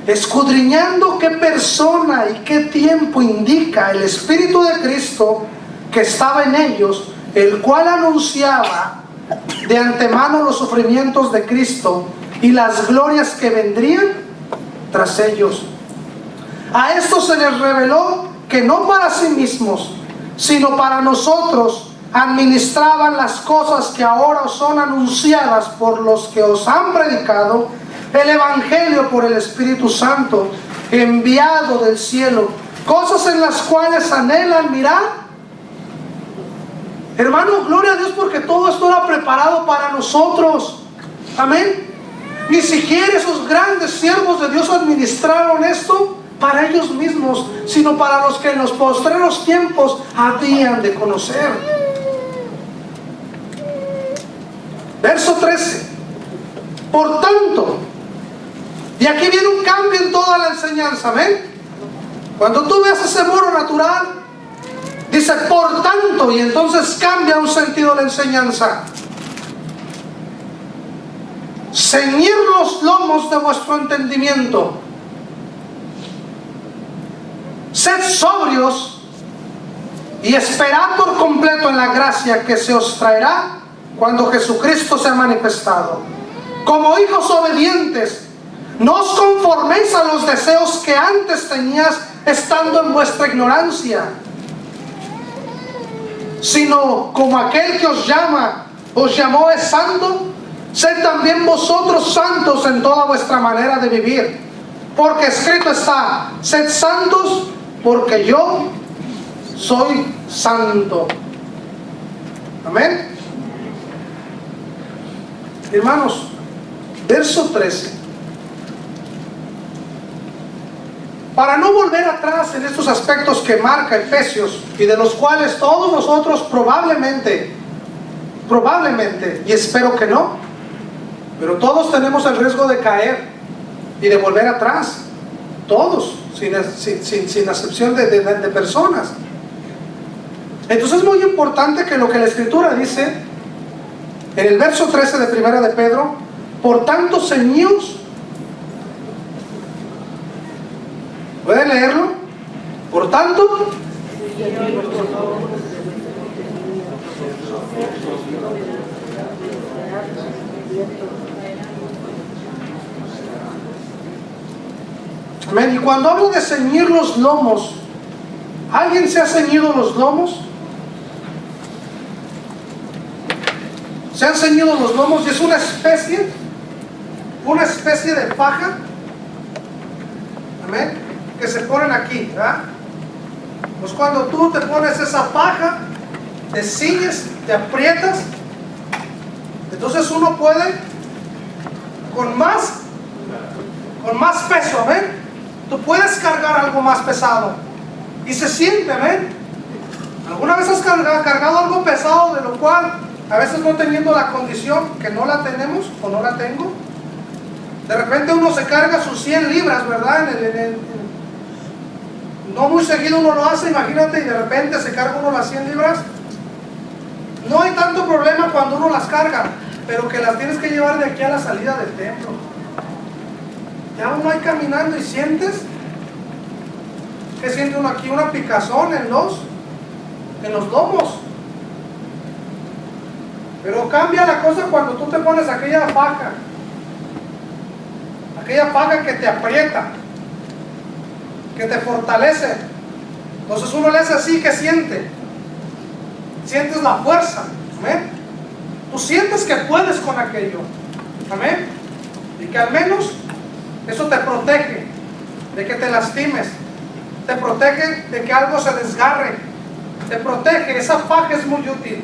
escudriñando qué persona y qué tiempo indica el Espíritu de Cristo que estaba en ellos, el cual anunciaba de antemano los sufrimientos de Cristo y las glorias que vendrían tras ellos. A estos se les reveló que no para sí mismos, sino para nosotros, administraban las cosas que ahora os son anunciadas por los que os han predicado el Evangelio por el Espíritu Santo, enviado del cielo, cosas en las cuales anhelan mirar. Hermano, gloria a Dios, porque todo esto era preparado para nosotros. Amén. Ni siquiera esos grandes siervos de Dios administraron esto para ellos mismos, sino para los que en los postreros tiempos habían de conocer. Verso 13: por tanto, y aquí viene un cambio en toda la enseñanza, amén. Cuando tú ves ese muro natural, dice por tanto, y entonces cambia un sentido la enseñanza. Ceñir los lomos de vuestro entendimiento. Sed sobrios y esperad por completo en la gracia que se os traerá cuando Jesucristo sea manifestado. Como hijos obedientes, no os conforméis a los deseos que antes tenías estando en vuestra ignorancia, sino como aquel que os llamó es santo, sed también vosotros santos en toda vuestra manera de vivir, porque escrito está: sed santos porque yo soy santo. Amén. Hermanos, verso 13. Para no volver atrás en estos aspectos que marca Efesios, y de los cuales todos nosotros probablemente, y espero que no, pero todos tenemos el riesgo de caer y de volver atrás. Todos, sin excepción de personas. Entonces es muy importante que lo que la Escritura dice en el verso 13 de Primera de Pedro: por tanto, ceñíos Por tanto, amén. Y cuando hablo de ceñir los lomos, ¿alguien se ha ceñido los lomos? Se han ceñido los lomos y es una especie de faja, amén, que se ponen aquí, ¿verdad? Pues cuando tú te pones esa faja, te ciñes, te aprietas, entonces uno puede con más peso, amén. Tú puedes cargar algo más pesado y se siente, amén. ¿Alguna vez has cargado algo pesado, de lo cual a veces no teniendo la condición, que no la tenemos o no la tengo? De repente uno se carga sus 100 libras, ¿verdad? No muy seguido uno lo hace, imagínate, y de repente se carga uno las 100 libras. No hay tanto problema cuando uno las carga, pero que las tienes que llevar de aquí a la salida del templo. Ya uno ahí caminando y sientes, ¿qué siente uno aquí? Una picazón en los lomos. Pero cambia la cosa cuando tú te pones aquella faja que te aprieta, que te fortalece. Entonces uno le hace así, que sientes la fuerza, amén. Tú sientes que puedes con aquello, amén, y que al menos eso te protege de que te lastimes, te protege de que algo se desgarre, te protege. Esa faja es muy útil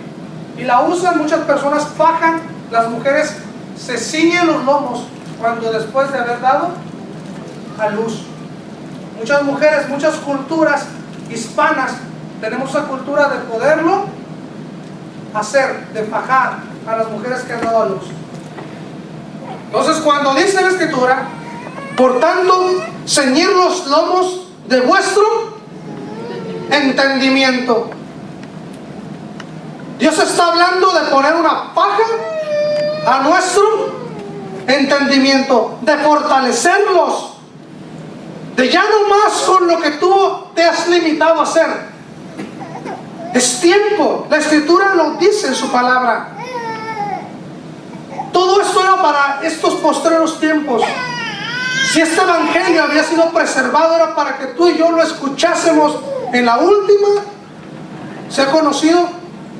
y la usan muchas personas. Fajan, las mujeres se ciñen los lomos cuando después de haber dado a luz. Muchas mujeres, muchas culturas hispanas, tenemos esa cultura de poderlo hacer, de fajar a las mujeres que han dado a luz. Entonces, cuando dice la Escritura, por tanto, ceñir los lomos de vuestro entendimiento. Dios está hablando de poner una faja a nuestro entendimiento, de fortalecerlos, de ya no más con lo que tú te has limitado a hacer. Es tiempo, la Escritura lo dice en su palabra. Todo esto era para estos postreros tiempos. Si este evangelio había sido preservado, era para que tú y yo lo escuchásemos en la última, se ha conocido,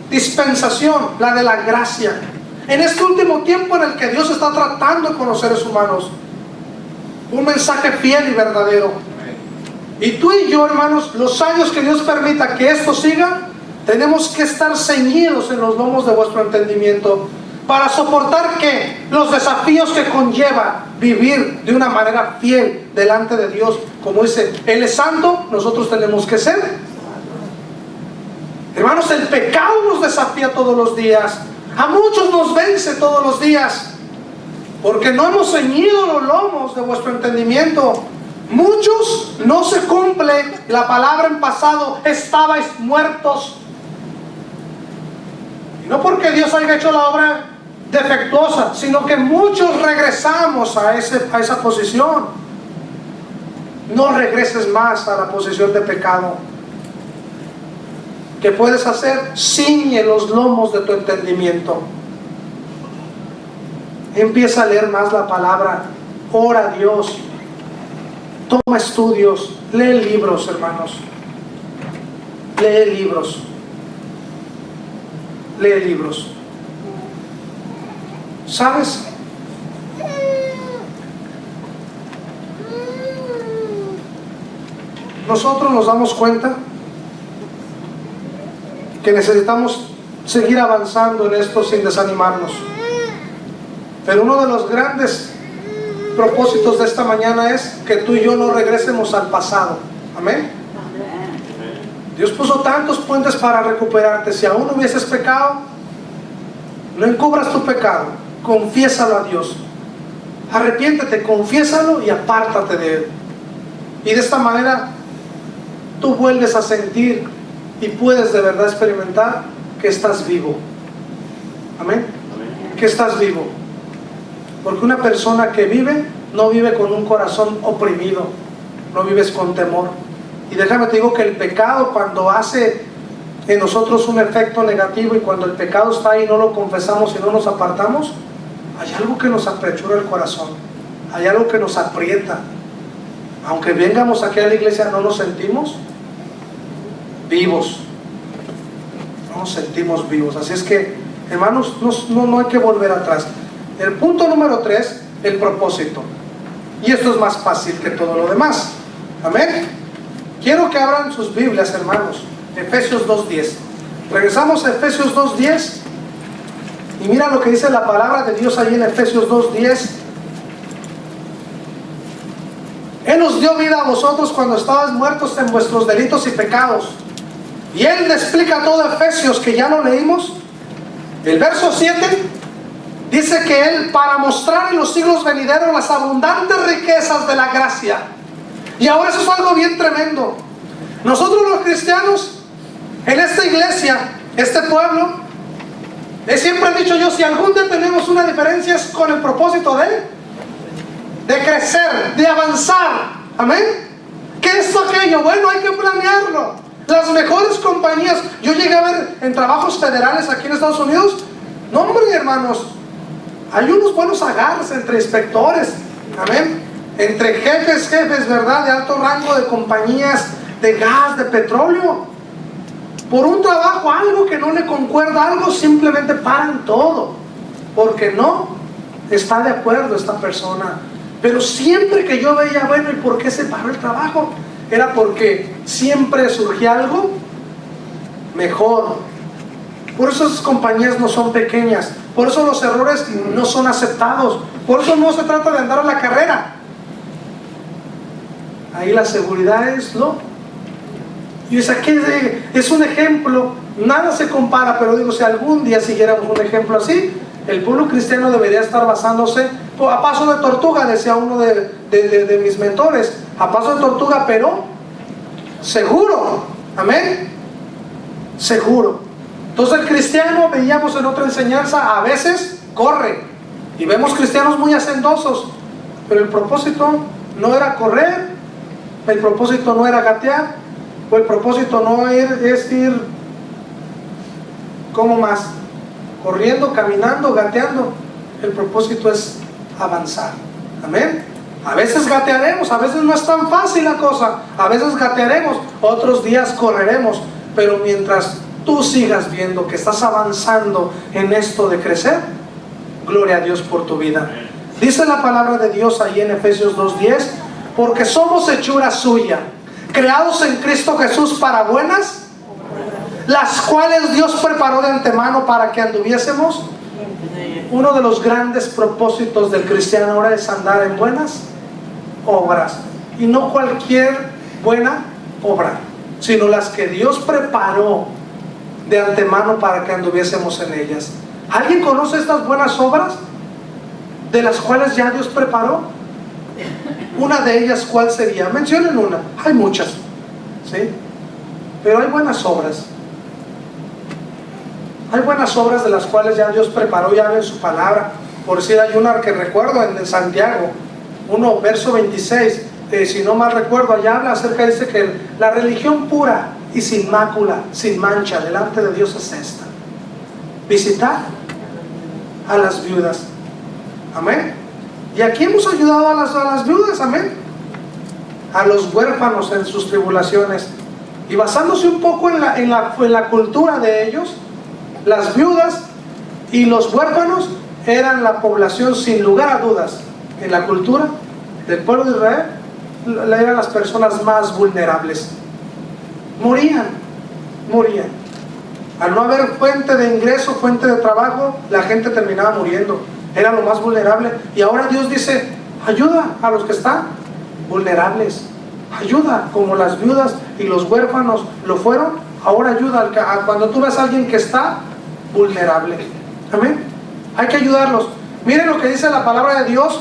dispensación, la de la gracia. En este último tiempo en el que Dios está tratando con los seres humanos, un mensaje fiel y verdadero. Y tú y yo, hermanos, los años que Dios permita que esto siga, tenemos que estar ceñidos en los lomos de vuestro entendimiento, para soportar que los desafíos que conlleva vivir de una manera fiel delante de Dios. Como dice, Él es santo, nosotros tenemos que ser. Hermanos, el pecado nos desafía todos los días. A muchos nos vence todos los días, porque no hemos ceñido los lomos de vuestro entendimiento. Muchos no se cumple la palabra en pasado, estabais muertos. Y no porque Dios haya hecho la obra defectuosa, sino que muchos regresamos a esa posición. No regreses más a la posición de pecado. ¿Qué puedes hacer? Ciñe los lomos de tu entendimiento. Empieza a leer más la palabra, ora a Dios, toma estudios, lee libros, hermanos. Lee libros. Lee libros. ¿Sabes? Nosotros nos damos cuenta que necesitamos seguir avanzando en esto sin desanimarnos. Pero uno de los grandes propósitos de esta mañana es que tú y yo no regresemos al pasado. Amén. Dios puso tantos puentes para recuperarte. Si aún no hubieses pecado, no encubras tu pecado, confiésalo a Dios, arrepiéntete, confiésalo y apártate de él. Y de esta manera tú vuelves a sentir y puedes de verdad experimentar que estás vivo. Amén. Que estás vivo. Porque una persona que vive, no vive con un corazón oprimido, no vives con temor, Y déjame te digo que el pecado, cuando hace en nosotros un efecto negativo, y cuando el pecado está ahí y no lo confesamos y no nos apartamos, hay algo que nos apachurra el corazón, hay algo que nos aprieta. Aunque vengamos aquí a la iglesia, no nos sentimos vivos, no nos sentimos vivos. Así es que, hermanos, no hay que volver atrás. El punto número 3, el propósito. Y esto es más fácil que todo lo demás. Amén. Quiero que abran sus Biblias, hermanos. Efesios 2:10. Regresamos a Efesios 2:10. Y mira lo que dice la palabra de Dios ahí en Efesios 2:10. Él nos dio vida a vosotros cuando estabais muertos en vuestros delitos y pecados. Y Él le explica todo Efesios, que ya lo leímos. El verso 7 dice que Él, para mostrar en los siglos venideros las abundantes riquezas de la gracia. Y ahora eso es algo bien tremendo. Nosotros los cristianos, en esta iglesia, este pueblo, siempre he dicho yo, si algún día tenemos una diferencia es con el propósito de crecer, de avanzar. Amén. ¿Qué es aquello? Bueno, hay que planearlo. Las mejores compañías, yo llegué a ver en trabajos federales aquí en Estados Unidos, no hombre, hermanos, hay unos buenos agarres entre inspectores, amén, entre jefes, ¿verdad?, de alto rango de compañías de gas, de petróleo. Por un trabajo, algo que no le concuerda, algo, simplemente paran todo, porque no está de acuerdo esta persona. Pero siempre que yo veía, bueno, ¿y por qué se paró el trabajo? Era porque siempre surgía algo mejor. Por eso esas compañías no son pequeñas, por eso los errores no son aceptados, por eso no se trata de andar a la carrera. Ahí la seguridad es y es aquí, es un ejemplo, nada se compara, pero digo, si algún día siguiéramos un ejemplo así, el pueblo cristiano debería estar basándose a paso de tortuga, decía uno de mis mentores, a paso de tortuga, pero seguro, amén, seguro. Entonces el cristiano, veíamos en otra enseñanza, a veces corre, y vemos cristianos muy hacendosos, pero el propósito no era correr, el propósito no era gatear, o el propósito no es ir, ¿cómo más? Corriendo, caminando, gateando. El propósito es avanzar, amén. A veces gatearemos, a veces no es tan fácil la cosa, a veces gatearemos, otros días correremos, pero mientras tú sigas viendo que estás avanzando en esto de crecer, gloria a Dios por tu vida. Dice la palabra de Dios ahí en Efesios 2:10, porque somos hechura suya, creados en Cristo Jesús para buenas, las cuales Dios preparó de antemano para que anduviésemos. Uno de los grandes propósitos del cristiano ahora es andar en buenas obras, y no cualquier buena obra, sino las que Dios preparó de antemano para que anduviésemos en ellas. ¿Alguien conoce estas buenas obras de las cuales ya Dios preparó? Una de ellas, ¿cuál sería? Mencionen una. Hay muchas, ¿sí? Pero hay buenas obras. Hay buenas obras de las cuales ya Dios preparó, ya en su palabra. Por decir, hay una que recuerdo en Santiago 1, verso 26, si no mal recuerdo, allá habla acerca, dice que la religión pura y sin mácula, sin mancha, delante de Dios es esta: visitar a las viudas. Amén. Y aquí hemos ayudado a las viudas, amén, a los huérfanos en sus tribulaciones. Y basándose un poco en la cultura de ellos, las viudas y los huérfanos eran la población, sin lugar a dudas, en la cultura del pueblo de Israel, eran las personas más vulnerables. Morían. Al no haber fuente de ingreso, fuente de trabajo, la gente terminaba muriendo. Era lo más vulnerable. Y ahora Dios dice: ayuda a los que están vulnerables. Ayuda, como las viudas y los huérfanos lo fueron. Ahora ayuda cuando tú ves a alguien que está vulnerable. Amén. Hay que ayudarlos. Miren lo que dice la palabra de Dios.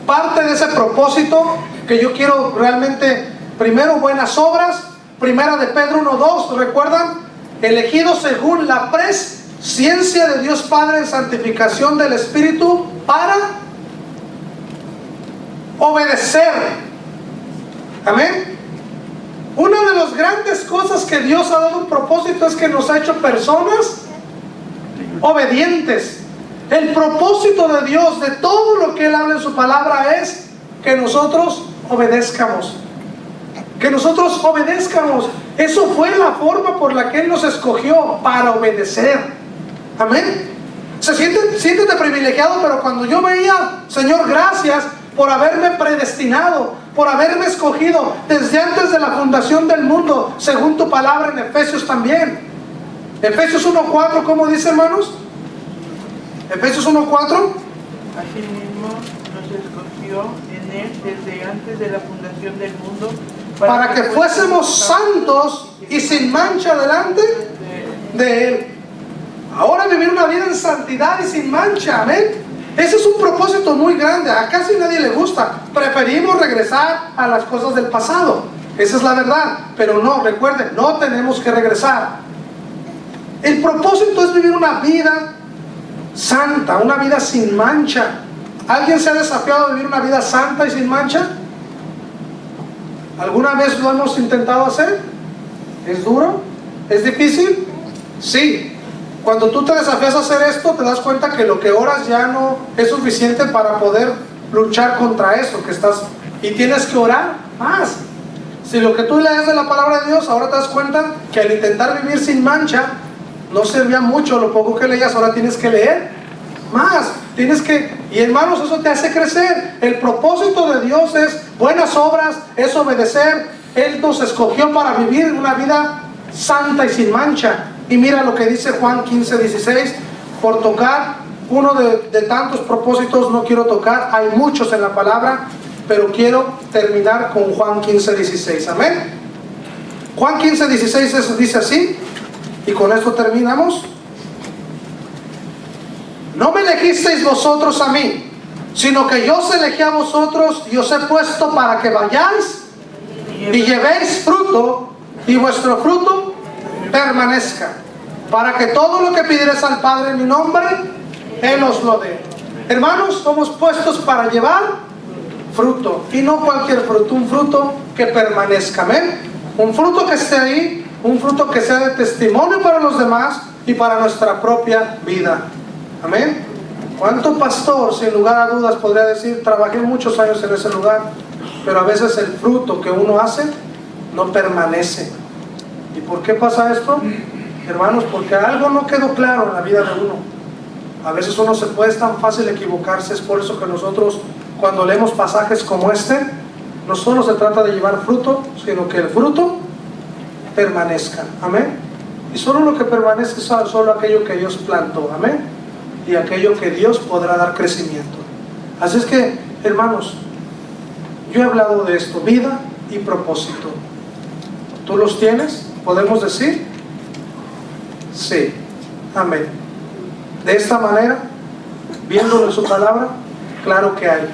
Parte de ese propósito que yo quiero realmente, primero, buenas obras. Primera de Pedro 1:2, ¿recuerdan? Elegidos según la presciencia de Dios Padre en santificación del Espíritu para obedecer. Amén. Una las grandes cosas que Dios ha dado un propósito es que nos ha hecho personas obedientes. El propósito de Dios, de todo lo que Él habla en su palabra, es que nosotros obedezcamos. Que nosotros obedezcamos. Eso fue la forma por la que Él nos escogió, para obedecer. Amén. Siéntete privilegiado, pero cuando yo veía, Señor, gracias por haberme predestinado, por haberme escogido desde antes de la fundación del mundo, según tu palabra en Efesios también. Efesios 1:4, ¿cómo dice, hermanos? Efesios 1:4. Asimismo nos escogió en Él desde antes de la fundación del mundo, para que fuésemos santos y sin mancha delante de Él. Ahora vivir una vida en santidad y sin mancha, amén. Ese es un propósito muy grande. A casi nadie le gusta. Preferimos regresar a las cosas del pasado. Esa es la verdad. Pero no, recuerden, no tenemos que regresar. El propósito es vivir una vida santa, una vida sin mancha. ¿Alguien se ha desafiado a vivir una vida santa y sin mancha? ¿Alguna vez lo hemos intentado hacer? ¿Es duro? ¿Es difícil? Sí. Cuando tú te desafías a hacer esto, te das cuenta que lo que oras ya no es suficiente para poder luchar contra eso que estás, y tienes que orar más. Si lo que tú lees de la palabra de Dios, ahora te das cuenta que al intentar vivir sin mancha no servía mucho lo poco que leías. Ahora tienes que leer más, y hermanos, eso te hace crecer. El propósito de Dios es buenas obras, es obedecer. Él nos escogió para vivir una vida santa y sin mancha. Y mira lo que dice Juan 15:16. Por tocar uno de tantos propósitos no quiero tocar, hay muchos en la palabra, pero quiero terminar con Juan 15:16. Amén. Juan 15:16 dice así, y con esto terminamos. No me elegisteis vosotros a mí, sino que yo os elegí a vosotros y os he puesto para que vayáis y llevéis fruto, y vuestro fruto permanezca, para que todo lo que pidierais al Padre en mi nombre, Él os lo dé. Hermanos, somos puestos para llevar fruto, y no cualquier fruto, un fruto que permanezca. Amén. Un fruto que esté ahí, un fruto que sea de testimonio para los demás y para nuestra propia vida. Amén. ¿Cuánto pastor, sin lugar a dudas, podría decir, trabajé muchos años en ese lugar, pero a veces el fruto que uno hace no permanece? ¿Y por qué pasa esto? Hermanos, porque algo no quedó claro en la vida de uno. A veces uno se puede, es tan fácil equivocarse. Es por eso que nosotros, cuando leemos pasajes como este, no solo se trata de llevar fruto, sino que el fruto permanezca. Amén. Y solo lo que permanece es solo aquello que Dios plantó. Amén. Y aquello que Dios podrá dar crecimiento. Así es que, hermanos, yo he hablado de esto, vida y propósito. ¿Tú los tienes? ¿Podemos decir? Sí. Amén. De esta manera, viéndolo en su palabra, claro que hay.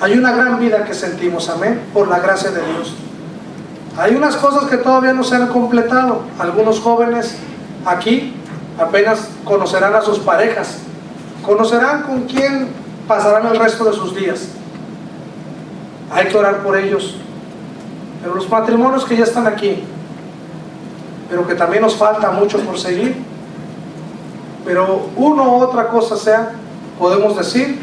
Hay una gran vida que sentimos, amén, por la gracia de Dios. Hay unas cosas que todavía no se han completado. Algunos jóvenes aquí apenas conocerán a sus parejas, conocerán con quién pasarán el resto de sus días. Hay que orar por ellos. Pero los matrimonios que ya están aquí, pero que también nos falta mucho por seguir, pero una u otra cosa sea, podemos decir,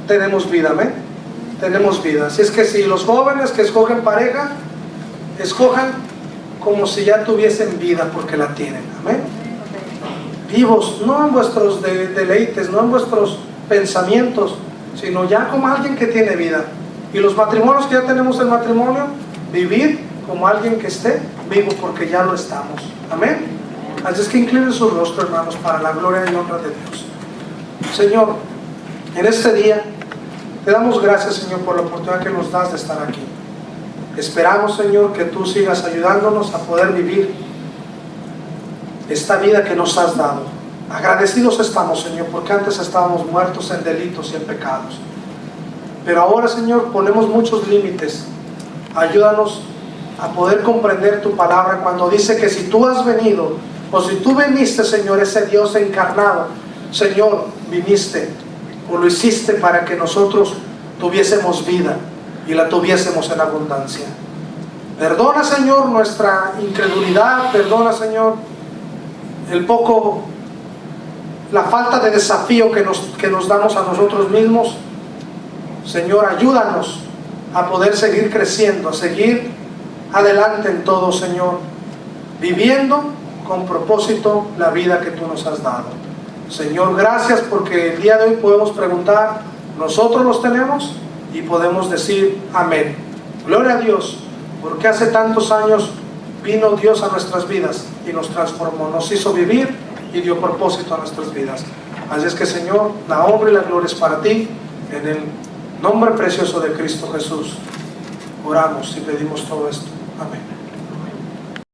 tenemos vida, amén. Tenemos vida. Así es que si los jóvenes que escogen pareja, escojan como si ya tuviesen vida, porque la tienen, amén. Vivos, no en vuestros deleites, no en vuestros pensamientos, sino ya como alguien que tiene vida. Y los matrimonios que ya tenemos el matrimonio, vivir como alguien que esté vivo, porque ya lo estamos, amén. Así es que inclinen su rostro, hermanos, para la gloria y honra de Dios. Señor, en este día te damos gracias, Señor, por la oportunidad que nos das de estar aquí. Esperamos, Señor, que tú sigas ayudándonos a poder vivir esta vida que nos has dado. Agradecidos estamos, Señor, porque antes estábamos muertos en delitos y en pecados. Pero ahora, Señor, ponemos muchos límites. Ayúdanos a poder comprender tu palabra cuando dice que si tú has venido, o si tú viniste, Señor, ese Dios encarnado, Señor, viniste o lo hiciste para que nosotros tuviésemos vida y la tuviésemos en abundancia. Perdona, Señor, nuestra incredulidad. Perdona, Señor, la falta de desafío que nos damos a nosotros mismos. Señor, ayúdanos a poder seguir creciendo, a seguir adelante en todo, Señor, viviendo con propósito la vida que tú nos has dado. Señor, gracias porque el día de hoy podemos preguntar, nosotros los tenemos, y podemos decir amén. Gloria a Dios, porque hace tantos años vino Dios a nuestras vidas y nos transformó, nos hizo vivir y dio propósito a nuestras vidas. Así es que, Señor, la honra y la gloria es para ti. En el nombre precioso de Cristo Jesús oramos y pedimos todo esto. Amén.